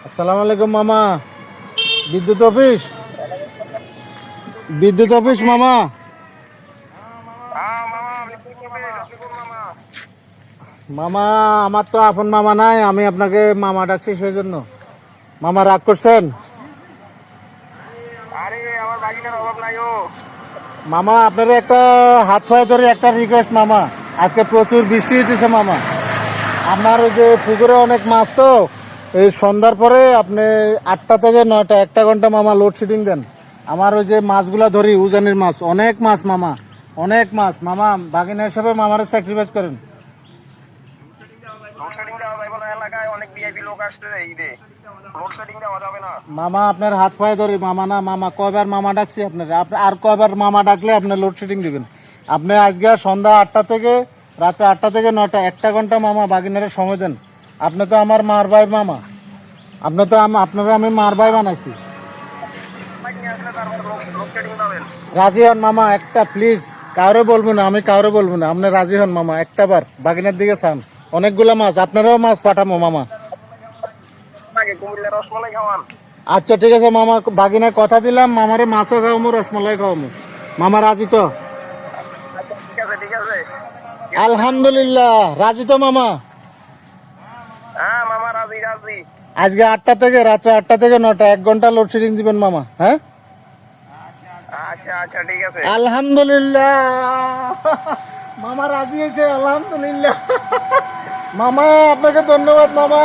আসসালামু আলাইকুম মামা। বিদ্যুৎ অফিস, বিদ্যুৎ অফিস মামা। মামা আমার তো আপন মামা নাই, আমি আপনাকে মামা ডাকছি সেই জন্য। মামা রাগ করছেন? মামা আপনার একটা হাত পায়ে ধরে একটা রিকোয়েস্ট মামা। আজকে প্রচুর বৃষ্টি হইতেছে মামা। আপনার ওই যে পুকুরে অনেক মাছ, তো এই সন্ধ্যার পরে আপনি 8টা থেকে 9টা 1 ঘন্টা মামা লোডশেডিং দেন। আমার ওই যে মাছগুলা ধরি, উজানির মাছ, অনেক মাছ মামা, অনেক মাছ মামা। বাগিনা হিসাবে মামারে স্যাক্রিফাইস করেন। মামা আপনার হাত পায়ে ধরি মামা, না মামা কয়বার মামা ডাকছি আপনার, আর কয়বার মামা ডাকলে আপনি লোডশেডিং দিবেন? আপনি আজকে সন্ধ্যা 8টা থেকে রাত্রে 8টা থেকে 9টা 1 ঘন্টা মামা বাগিনারে সময় দেন। আপনি তো আমার মার ভাই মামা, আপনি তো আপনারা আমি মার ভাই বানাইছি। রাজি হন মামা একটা, প্লিজ। কাউরে বলবো না, আমি কাউরে বলবো না, আপনি রাজি হন মামা। একটা বার বাগিনার দিকে চান, অনেকগুলা মাছ, আপনারাও মাছ পাঠামো মামা। আচ্ছা ঠিক আছে মামা, বাগিনায় কথা দিলাম, মামারে মাছও খাওয়ামো, রসমলাই খাওয়ামো। মামা রাজি তো? আলহামদুলিল্লাহ রাজি তো মামা? আজকে 8টা থেকে রাত্রে 8টা থেকে 9টা 1 ঘন্টা লোডশেডিং দিবেন মামা, হ্যাঁ? আলহামদুলিল্লাহ মামা রাজি হয়েছে, আলহামদুলিল্লাহ। মামা আপনাকে ধন্যবাদ মামা।